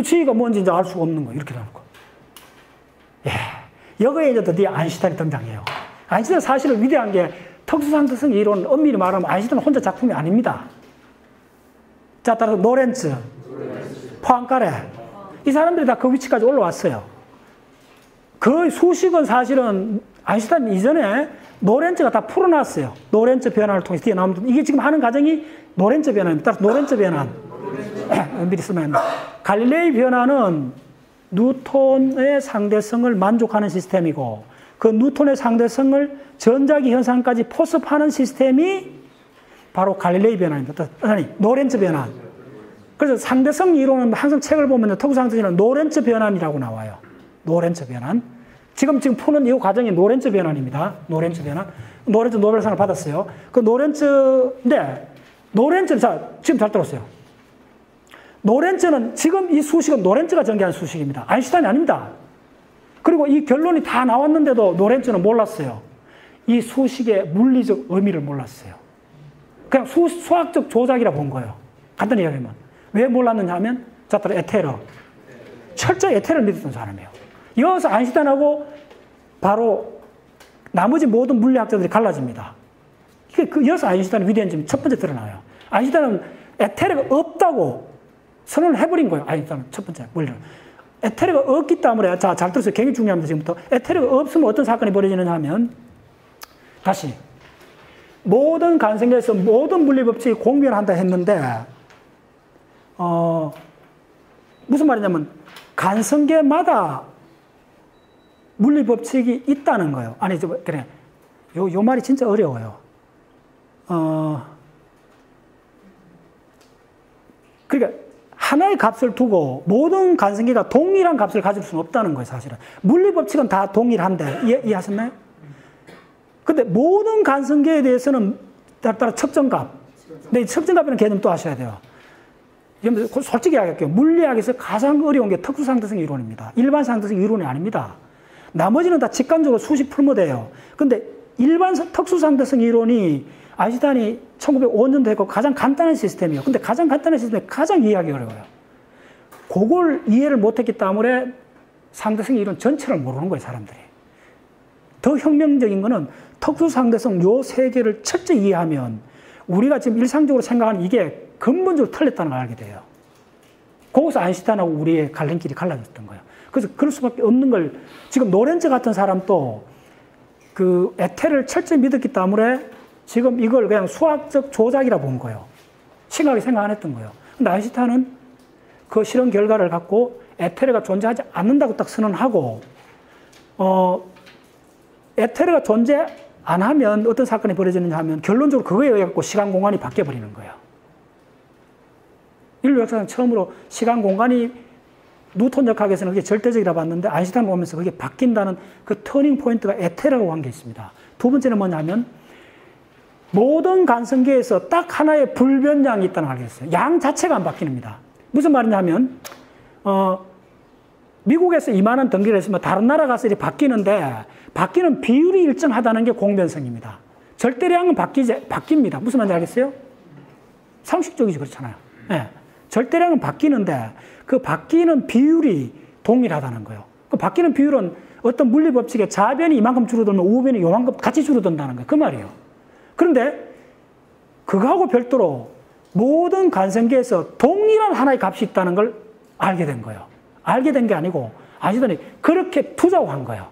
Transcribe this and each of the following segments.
G가 뭔지 이제 알 수가 없는 거예요. 이렇게 나올 거. 예. 여기에 이제 드디어 아인슈타인이 등장해요. 아인슈타인은 사실은 위대한 게 특수상대성 이론, 엄밀히 말하면 아인슈타인은 혼자 작품이 아닙니다. 자, 따라서 노렌츠, 포앙카레. 이 사람들이 다 그 위치까지 올라왔어요. 그 수식은 사실은 아인슈타인 이전에 노렌츠가 다 풀어놨어요. 노렌츠 변환을 통해서 뒤에 나오면 이게 지금 하는 과정이 노렌츠 변환입니다. 따라서 노렌츠 변환. 미리 쓰면 합니다. 갈릴레이 변환은 뉴턴의 상대성을 만족하는 시스템이고 그 뉴턴의 상대성을 전자기 현상까지 포섭하는 시스템이 바로 갈릴레이 변환입니다. 아니, 노렌츠 변환. 그래서 상대성 이론은 항상 책을 보면 특수상대성은 노렌츠 변환이라고 나와요. 노렌츠 변환. 지금 푸는 이 과정이 노렌츠 변환입니다. 노렌츠 변환. 노렌츠 노벨상을 받았어요. 그 노렌츠인데, 지금 잘 들었어요. 노렌츠는 지금 이 수식은 노렌츠가 전개한 수식입니다. 아인슈타인이 아닙니다. 그리고 이 결론이 다 나왔는데도 노렌츠는 몰랐어요. 이 수식의 물리적 의미를 몰랐어요. 그냥 수학적 조작이라 본 거예요. 간단히 이야기하면. 왜 몰랐느냐 하면, 자, 에테르. 철저히 에테르를 믿었던 사람이에요. 여기서 아인슈타인하고 바로 나머지 모든 물리학자들이 갈라집니다. 여기서 아인슈타인의 위대한 점이 첫 번째 드러나요. 아인슈타인은 에테르가 없다고 선언을 해버린 거예요. 아인슈타인은 첫 번째 물리는. 에테르가 없기 때문에, 자, 잘 들으세요. 굉장히 중요합니다. 지금부터. 에테르가 없으면 어떤 사건이 벌어지느냐 하면, 다시. 모든 간생계에서 모든 물리법칙이 공변한다 했는데, 무슨 말이냐면, 간성계마다 물리법칙이 있다는 거예요. 아니, 그래. 요 말이 진짜 어려워요. 그러니까, 하나의 값을 두고 모든 간성계가 동일한 값을 가질 수는 없다는 거예요, 사실은. 물리법칙은 다 동일한데, 이해하셨나요? 근데 모든 간성계에 대해서는 따라 측정값. 근데 이 측정값이라는 개념 또 아셔야 돼요. 솔직히 이야기할게요. 물리학에서 가장 어려운 게 특수상대성 이론입니다. 일반 상대성 이론이 아닙니다. 나머지는 다 직관적으로 수식 풀면 돼요. 근데 일반 특수상대성 이론이 아인슈타인이 1905년도 했고 가장 간단한 시스템이에요. 근데 가장 간단한 시스템이 가장 이해하기 어려워요. 그걸 이해를 못했기 때문에 상대성 이론 전체를 모르는 거예요, 사람들이. 더 혁명적인 거는 특수상대성 요 세 개를 철저히 이해하면 우리가 지금 일상적으로 생각하는 이게 근본적으로 틀렸다는 걸 알게 돼요. 거기서 아인슈타인하고 우리의 갈림길이 갈라졌던 거예요. 그래서 그럴 수밖에 없는 걸 지금 노렌츠 같은 사람도 그 에테르를 철저히 믿었기 때문에 지금 이걸 그냥 수학적 조작이라 본 거예요. 심하게 생각 안 했던 거예요. 근데 아인슈타인은 그 실험 결과를 갖고 에테르가 존재하지 않는다고 딱 선언하고, 에테르가 존재 안 하면 어떤 사건이 벌어지느냐 하면 결론적으로 그거에 의해 갖고 시간 공간이 바뀌어 버리는 거예요. 인류 역사상 처음으로 시간 공간이 뉴턴 역학에서는 그게 절대적이라 봤는데 아인슈타인 보면서 그게 바뀐다는 그 터닝 포인트가 에테르라고 한 게 있습니다. 두 번째는 뭐냐면 모든 간성계에서 딱 하나의 불변량이 있다는 걸 알겠어요. 양 자체가 안 바뀝니다. 무슨 말이냐 하면, 미국에서 이만한 등기를 했으면 다른 나라 가서 이렇게 바뀌는데, 바뀌는 비율이 일정하다는 게 공변성입니다. 절대량은 바뀝니다. 무슨 말인지 알겠어요? 상식적이지, 그렇잖아요. 네. 절대량은 바뀌는데, 그 바뀌는 비율이 동일하다는 거예요. 그 바뀌는 비율은 어떤 물리법칙에 좌변이 이만큼 줄어들면 우변이 요만큼 같이 줄어든다는 거예요. 그 말이에요. 그런데 그거하고 별도로 모든 간성계에서 동일한 하나의 값이 있다는 걸 알게 된 거예요. 알게 된 게 아니고 아인슈타인이 그렇게 투자한 거예요.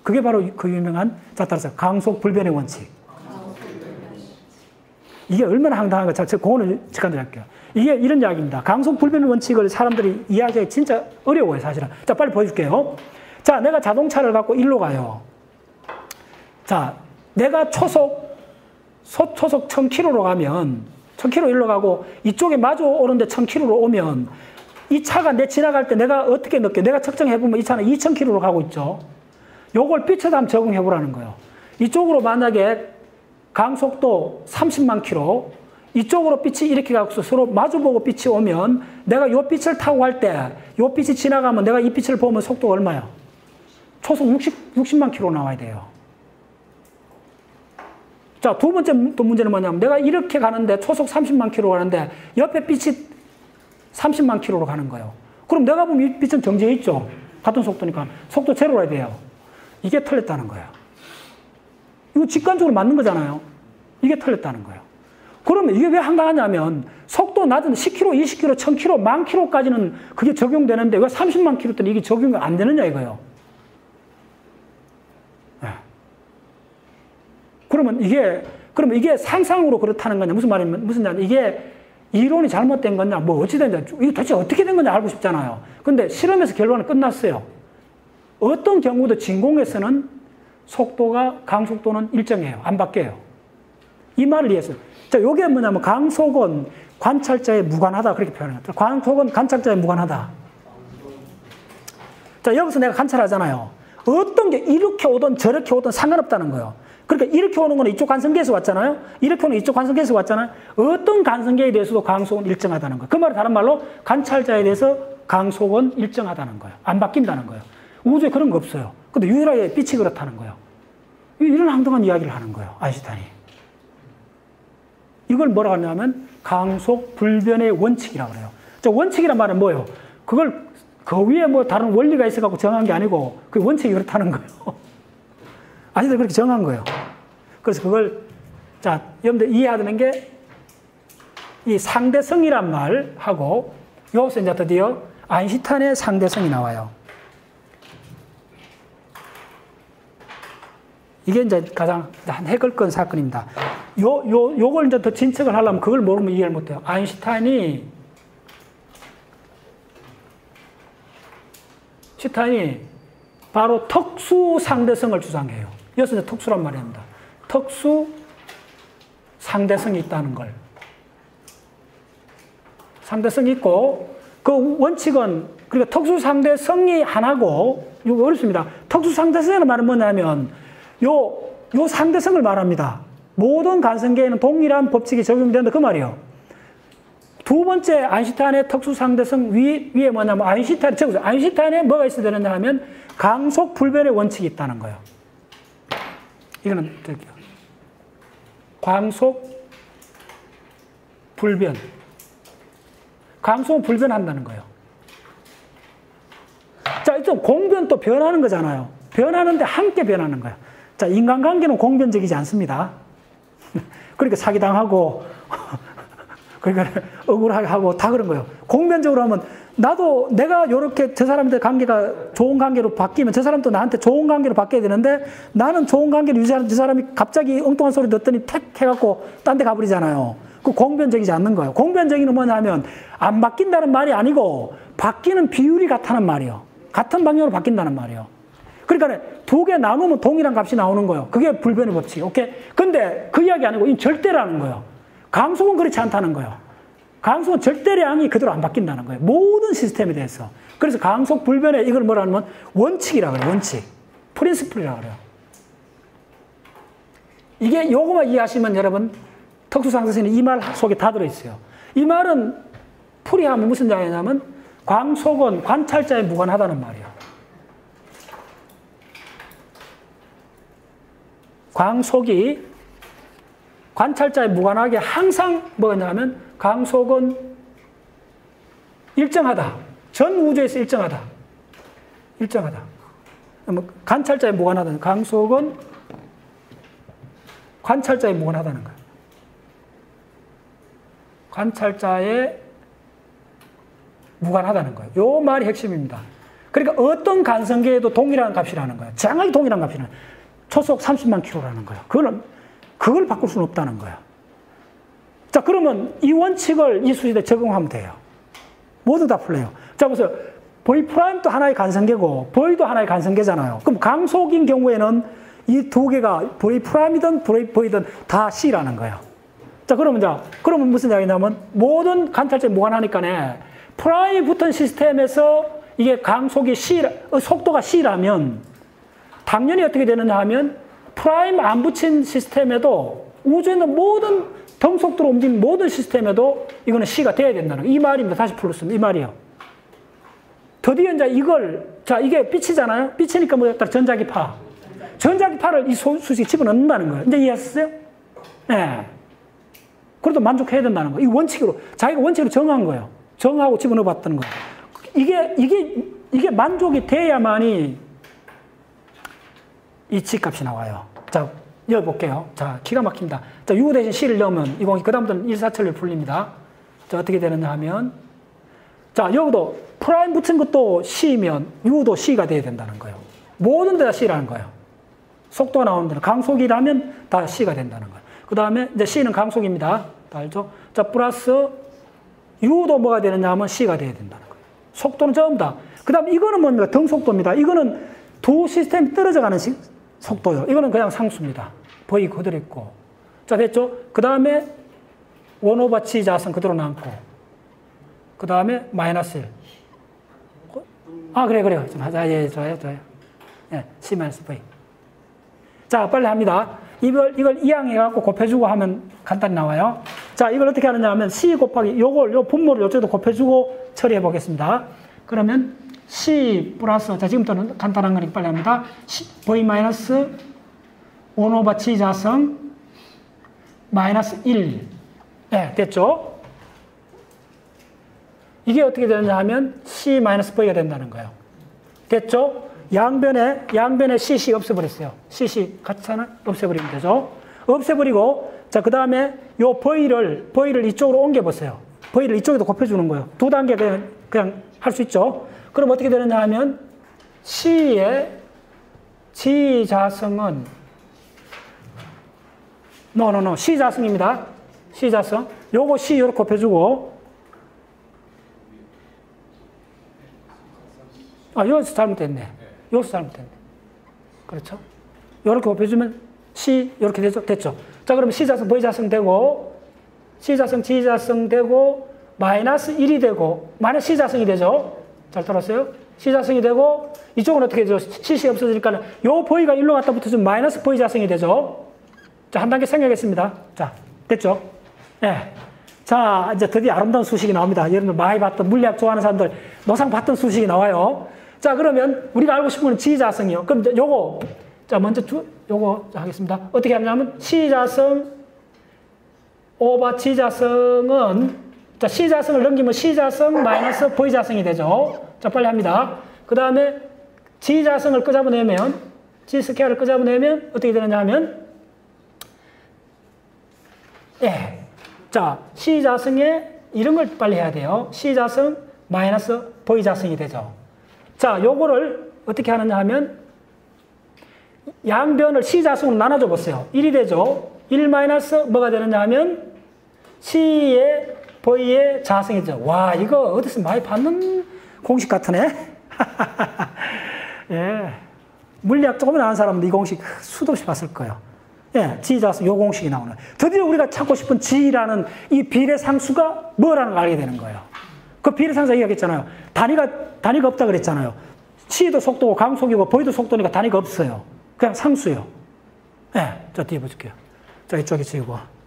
그게 바로 그 유명한, 자, 따라서 강속 불변의 원칙. 이게 얼마나 황당한가. 제가 그거는 직관적으로 할게요. 이게 이런 이야기입니다. 강속 불변의 원칙을 사람들이 이해하기 진짜 어려워요, 사실은. 자, 빨리 보여줄게요. 자, 내가 자동차를 갖고 일로 가요. 자, 내가 초속 1000km로 가면, 1000km 일로 가고, 이쪽에 마주 오는데 1000km로 오면, 이 차가 내 지나갈 때 내가 어떻게 느껴요? 내가 측정해보면 이 차는 2000km로 가고 있죠. 요걸 빛에다 한번 적응해보라는 거예요. 이쪽으로 만약에 강속도 30만 km, 이쪽으로 빛이 이렇게 가서 서로 마주보고 빛이 오면, 내가 요 빛을 타고 갈 때, 요 빛이 지나가면 내가 이 빛을 보면 속도가 얼마야? 초속 60만 km 나와야 돼요. 자, 두 번째 또 문제는 뭐냐면 내가 이렇게 가는데 초속 30만 킬로 가는데 옆에 빛이 30만 킬로로 가는 거예요. 그럼 내가 보면 이 빛은 정지해 있죠. 같은 속도니까. 속도 제로라 돼요. 이게 틀렸다는 거예요. 이거 직관적으로 맞는 거잖아요. 이게 틀렸다는 거예요. 그러면 이게 왜 황당하냐면 속도 낮은 10km, 20km, 1000km, 10,000km까지는 그게 적용되는데 왜 30만 킬로 때는 이게 적용이 안 되느냐 이거예요. 네. 그러면 이게 상상으로 그렇다는 거냐? 무슨 말이냐면, 이게 이론이 잘못된 거냐? 뭐 어찌된 거냐? 이게 도대체 어떻게 된 거냐 알고 싶잖아요. 근데 실험에서 결론은 끝났어요. 어떤 경우도 진공에서는 강속도는 일정해요. 안 바뀌어요. 이 말을 이해했어요. 자, 요게 뭐냐면 강속은 관찰자에 무관하다. 그렇게 표현합니다. 강속은 관찰자에 무관하다. 자, 여기서 내가 관찰하잖아요. 어떤 게 이렇게 오든 저렇게 오든 상관없다는 거예요. 그러니까 이렇게 오는 거는 이쪽 관성계에서 왔잖아요. 이렇게 오는 이쪽 관성계에서 왔잖아요. 어떤 관성계에 대해서도 강속은 일정하다는 거예요. 그 말은 다른 말로 관찰자에 대해서 강속은 일정하다는 거예요. 안 바뀐다는 거예요. 우주에 그런 거 없어요. 근데 유일하게 빛이 그렇다는 거예요. 이런 황당한 이야기를 하는 거예요. 아인슈타인이. 이걸 뭐라고 하냐면 강속 불변의 원칙이라고 그래요. 저 원칙이란 말은 뭐예요? 그걸 그 위에 뭐 다른 원리가 있어갖고 정한 게 아니고 그 원칙이 그렇다는 거예요. 아니들 그렇게 정한 거예요. 그래서 그걸 자 여러분들 이해하는 게 이 상대성이란 말하고 여기서 이제 드디어 아인슈타인의 상대성이 나와요. 이게 이제 가장 핵을 건 사건입니다. 요걸 이제 더 진척을 하려면 그걸 모르면 이해를 못해요. 아인슈타인이 바로 특수 상대성을 주장해요. 여기서 이제 특수란 말입니다. 특수 상대성이 있다는 걸. 상대성이 있고, 그 원칙은, 그러니까 특수 상대성이 하나고, 이거 어렵습니다. 특수 상대성이라는 말은 뭐냐면, 요 상대성을 말합니다. 모든 관성계에는 동일한 법칙이 적용된다. 그 말이에요. 두 번째 아인슈타인의 특수 상대성 위에 뭐냐면 아인슈타인에 뭐가 있어야 되느냐 하면 강속 불변의 원칙이 있다는 거예요. 이거는 드릴게요. 강속 불변. 강속은 불변한다는 거예요. 자, 일단 공변도 변하는 거잖아요. 변하는데 함께 변하는 거예요. 자, 인간관계는 공변적이지 않습니다. 그러니까 사기당하고, 그러니까 억울하게 하고 다 그런 거예요. 공변적으로 하면 나도 내가 이렇게 저 사람들 관계가 좋은 관계로 바뀌면 저 사람도 나한테 좋은 관계로 바뀌어야 되는데 나는 좋은 관계를 유지하는 저 사람이 갑자기 엉뚱한 소리 듣더니 택 해갖고 딴 데 가버리잖아요. 그 공변적이지 않는 거예요. 공변적이는 뭐냐면 안 바뀐다는 말이 아니고 바뀌는 비율이 같다는 말이에요. 같은 방향으로 바뀐다는 말이에요. 그러니까 두 개 나누면 동일한 값이 나오는 거예요. 그게 불변의 법칙. 오케이? 근데 그 이야기 아니고 이 절대라는 거예요. 강속은 그렇지 않다는 거예요. 강속은 절대량이 그대로 안 바뀐다는 거예요. 모든 시스템에 대해서. 그래서 강속 불변의 이걸 뭐라 하면 원칙이라고 해요. 원칙. 프린시플이라고 그래요. 이게 요거만 이해하시면 여러분 특수상대성이 이 말 속에 다 들어있어요. 이 말은 풀이하면 무슨 이야기냐면 강속은 관찰자에 무관하다는 말이에요. 강속이 관찰자에 무관하게 항상 뭐냐면 강속은 일정하다. 전 우주에서 일정하다. 일정하다. 관찰자에 무관하다. 강속은 관찰자에 무관하다는 거예요. 관찰자에 무관하다는 거예요. 요 말이 핵심입니다. 그러니까 어떤 관성계에도 동일한 값이라는 거예요. 정확히 동일한 값이라는 거예요. 초속 30만 킬로라는 거예요. 그걸 바꿀 수는 없다는 거예요. 자, 그러면 이 원칙을 이 수식에 적용하면 돼요. 모두 다 풀려요. 자, 보세요. V'도 하나의 관성계고, V도 하나의 관성계잖아요. 그럼 강속인 경우에는 이 두 개가 V'이든 V'든 다 C라는 거예요. 자, 그러면 무슨 이야기냐면, 모든 관찰자에 무관하니까네, 프라임 붙은 시스템에서 이게 강속이 속도가 C라면, 당연히 어떻게 되느냐 하면, 프라임 안 붙인 시스템에도 우주에 있는 모든 등속도로 움직이는 모든 시스템에도 이거는 C가 돼야 된다는 거예요. 이 말입니다. 다시 풀었습니다. 이 말이에요. 드디어 이제 이게 빛이잖아요. 빛이니까 뭐였다? 전자기파. 전자기파를 이 수식에 집어넣는다는 거예요. 이제 이해하셨어요? 예. 그래도 만족해야 된다는 거예요. 이 원칙으로, 자기가 원칙으로 정한 거예요. 정하고 집어넣어 봤다는 거예요. 이게 만족이 돼야만이 이 G값이 나와요. 자, 열어볼게요. 자, 기가 막힙니다. 자, U 대신 C를 넣으면 이 공식, 그 다음부터는 일사천리 풀립니다. 자, 어떻게 되느냐 하면, 자, 여기도 프라임 붙인 것도 C면 U도 C가 돼야 된다는 거예요. 모든 데다 C라는 거예요. 속도가 나오는 데는 강속이라면 다 C가 된다는 거예요. 그 다음에 이제 C는 강속입니다. 다 알죠? 자, 플러스 U도 뭐가 되느냐 하면 C가 돼야 된다는 거예요. 속도는 전부 다. 그 다음 이거는 뭡니까? 등속도입니다. 이거는 두 시스템이 떨어져 가는 속도요. 이거는 그냥 상수입니다. V 그대로 있고. 자, 됐죠? 그 다음에 1/G 자성 그대로 남고. 그 다음에 마이너스 1. 아, 그래. 좀 하자. 예, 좋아요. 예, C-V. 자, 빨리 합니다. 이걸 이항해갖고 곱해주고 하면 간단히 나와요. 자, 이걸 어떻게 하느냐 하면 C 곱하기 요 분모를 요쪽에도 곱해주고 처리해 보겠습니다. 그러면 C 플러스, 자, 지금부터는 간단한 거니까 빨리 합니다. V 마이너스 1/G 자성 마이너스 1. 네, 됐죠? 이게 어떻게 되느냐 하면 C 마이너스 V가 된다는 거예요. 됐죠? 양변에 CC 없애버렸어요. CC 같이 하나 없애버리면 되죠. 없애버리고, 자, 그 다음에 요 V를 이쪽으로 옮겨보세요. V를 이쪽에도 곱해주는 거예요. 두 단계 그냥 할 수 있죠. 그럼 어떻게 되느냐 하면 C의 G 자성은 C 자성입니다. C 자성. 요거 C 이렇게 곱해주고, 여기서 잘못됐네. 그렇죠? 이렇게 곱해주면 C 이렇게 되죠? 됐죠? 자, 그러면 C 자성, V 자성 되고, C 자성, G 자성 되고, 마이너스 1이 되고, 마이너스 C 자성이 되죠? 잘 들었어요? C 자성이 되고, 이쪽은 어떻게 되죠? CC 없어지니까, 요 V가 일로 갖다 붙어주면 마이너스 V 자성이 되죠? 자, 한 단계 생각했습니다. 자, 됐죠? 네. 자, 이제 드디어 아름다운 수식이 나옵니다. 여러분들 많이 봤던, 물리학 좋아하는 사람들, 노상 봤던 수식이 나와요. 자, 그러면 우리가 알고 싶은 건 G 자성이요. 그럼 요거, 자, 먼저 요거 하겠습니다. 어떻게 하냐면, C 자성, 오버 G 자성은, 자, C 자성을 넘기면 C 자성 마이너스 V 자성이 되죠. 자, 빨리 합니다. 그 다음에 G 자성을 끄잡아내면, G 스퀘어를 끄잡아내면 어떻게 되느냐 하면, 예. 자, C 자성에 이런 걸 빨리 해야 돼요. C 자성 마이너스 V 자성이 되죠. 자, 요거를 어떻게 하느냐 하면, 양변을 C 자성으로 나눠줘 보세요. 1이 되죠. 1 마이너스 뭐가 되느냐 하면, C의 V의 자성이죠. 와, 이거 어디서 많이 봤는 공식 같으네? 예. 물리학 조금이나 아는 사람은 이 공식 수도 없이 봤을 거예요. 예, G 자성 요 공식이 나오는 거예요. 드디어 우리가 찾고 싶은 G라는 이 비례상수가 뭐라는 걸 알게 되는 거예요. 그 비례상수 얘기하겠잖아요. 단위가 없다 그랬잖아요. C도 속도고 강속이고 V도 속도니까 단위가 없어요. 그냥 상수예요. 예, 자, 뒤에 보실게요. 자, 이쪽에 지우고.